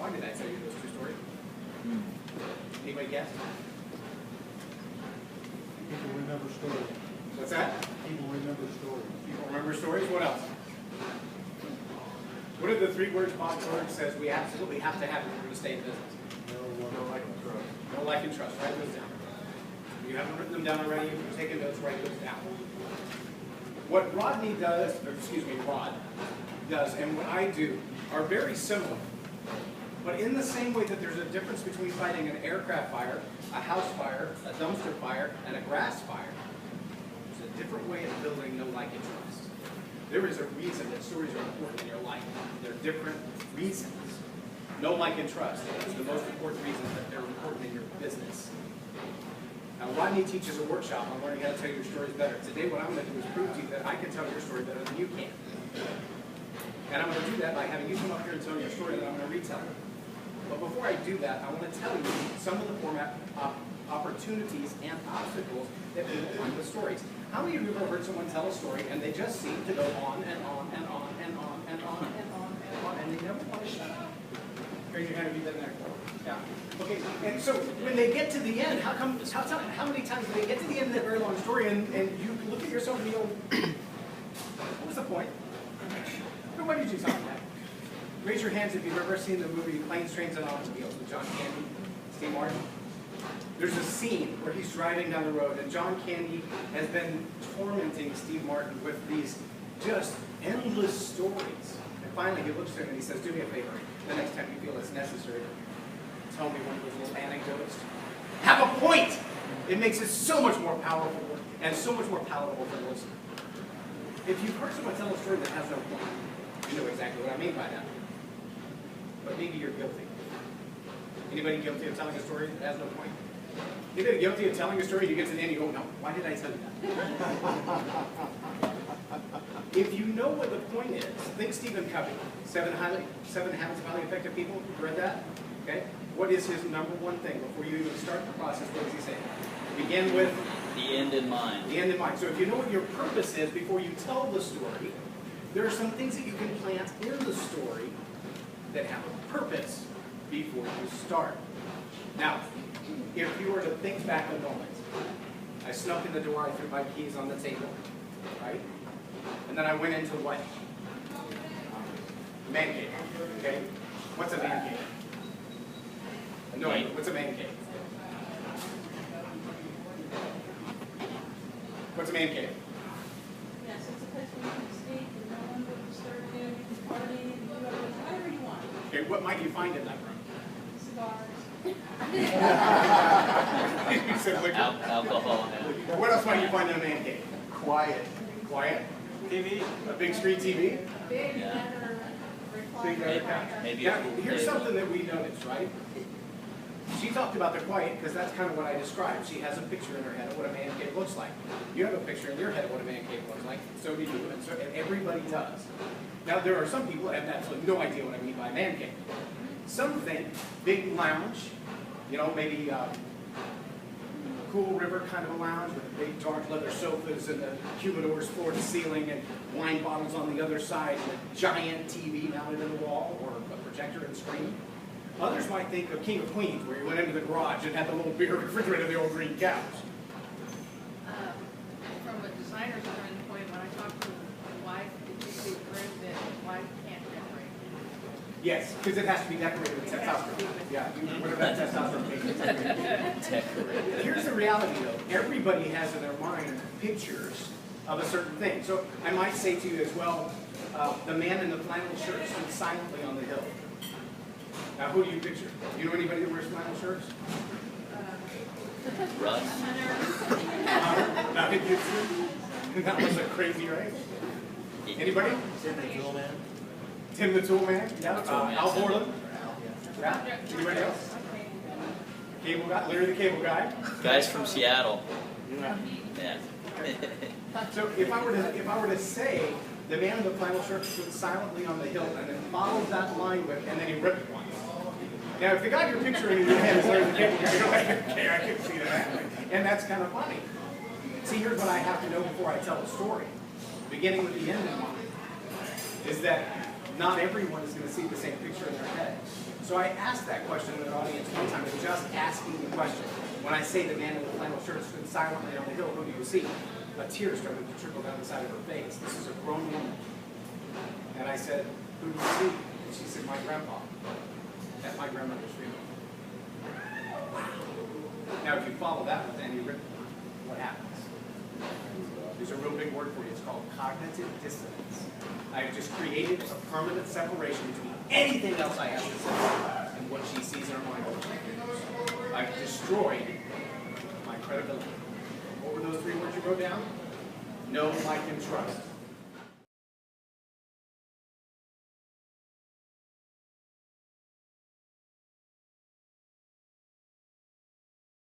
Why did I tell you those two stories? Anybody guess? People remember stories. What's that? People remember stories. People remember stories? What else? What are the 3 words Bob George says we absolutely have to have in order to stay in business? No like and trust. No, like, and trust. Write those down. If you haven't written them down already, if you're taking notes, write those down. What Rodney does, or excuse me, Rod does, and what I do are very similar. But in the same way that there's a difference between fighting an aircraft fire, a house fire, a dumpster fire, and a grass fire, there's a different way of building no like and trust. There is a reason that stories are important in your life. They're different reasons. No like and trust is the most important reason that they're important in your business. Now, Rodney teaches a workshop on learning how to tell your stories better. Today, what I'm going to do is prove to you that I can tell your story better than you can. And I'm going to do that by having you come up here and tell me a story that I'm going to retell. But before I do that, I want to tell you some of the format opportunities and obstacles that people find with stories. How many of you have ever heard someone tell a story and they just seem to go on and on and on and on and on and on and on and they never want to shut up? Raise your hand if you've been there. Yeah. Okay. And so when they get to the end, how many times do they get to the end of that very long story and you look at yourself and you go, what was the point? What did you talk about? Raise your hands if you've ever seen the movie Planes, Trains, and Automobiles with John Candy, Steve Martin. There's a scene where he's driving down the road and John Candy has been tormenting Steve Martin with these just endless stories. And finally he looks at him and he says, do me a favor, the next time you feel it's necessary, tell me one of those little anecdotes. Have a point! It makes it so much more powerful and so much more palatable for the listener. If you've heard someone tell a story that has no point, you know exactly what I mean by that. But maybe you're guilty. Anybody guilty of telling a story that has no point? Anybody guilty of telling a story, you get to the end, you go, no, why did I tell you that? If you know what the point is, think Stephen Covey, 7 Habits of Highly Effective People. You've read that? Okay. What is his #1 thing before you even start the process? What does he say? Begin with the end in mind. The end in mind. So if you know what your purpose is before you tell the story, there are some things that you can plant in the story that have a purpose before you start. Now, if you were to think back a moment, I snuck in the door, I threw my keys on the table, right? And then I went into what? Man cave, okay? What's a man cave? No, what's a man cave? What's a man cave? Yes, it's a place where you can speak and no one will disturb you, you can party, you can do whatever you want. Okay, what might you find in that room? Cigars. You said liquor. Alcohol. What else might you find in a man cave? Quiet. Quiet? TV? A big screen TV? Big Yeah. leather Big recliner. couch. Maybe Now, a pool here's table. something that we noticed, right? She talked about the quiet because that's kind of what I described. She has a picture in her head of what a man cave looks like. You have a picture in your head of what a man cave looks like. So do you, and everybody does. Now, there are some people that have absolutely no idea what I mean by man cave. Some think big lounge, you know, maybe Cool River kind of a lounge with big dark leather sofas and the humidors floor to ceiling and wine bottles on the other side and a giant TV mounted in the wall or a projector and screen. Others might think of King of Queens, where you went into the garage and had the little beer refrigerator and the old green couch. From a designer's standpoint, when I talk to the wife, it should be proved that the wife can't decorate. Yes, because it has to be decorated with testosterone. Yeah, whatever that testosterone means. Decorate. Here's the reality, though. Everybody has in their mind pictures of a certain thing. So I might say to you as well, the man in the flannel shirt stood silently on the hill. Now, who do you picture? Do you know anybody that wears flannel shirts? Russ. Not you. That was a crazy, right? Anybody? Tim the Tool Man. Tim the Tool Man? Yeah. Tool Man. Al Borland? Yeah. Anybody else? Cable guy? Larry the Cable Guy? Guys from Seattle. Yeah. Yeah. So if I were to say the man in the flannel shirt stood silently on the hill and then followed that line with, and then he ripped one. Now, if the guy you're picturing in your head is Larry the Cable Guy, you're like, okay, I can see that. And that's kind of funny. See, here's what I have to know before I tell a story, beginning with the end in mind, is that not everyone is going to see the same picture in their head. So I asked that question in an audience one time, just asking the question. When I say the man in the flannel shirt stood silently on the hill, who do you see? A tear started to trickle down the side of her face. This is a grown woman. And I said, who do you see? And she said, my grandpa. At my grandmother's funeral. Now, if you follow that with any rhythm, what happens? There's a real big word for you. It's called cognitive dissonance. I've just created a permanent separation between anything else I have to say and what she sees in her mind. I've destroyed my credibility. What were those 3 words you wrote down? Know, like, and trust.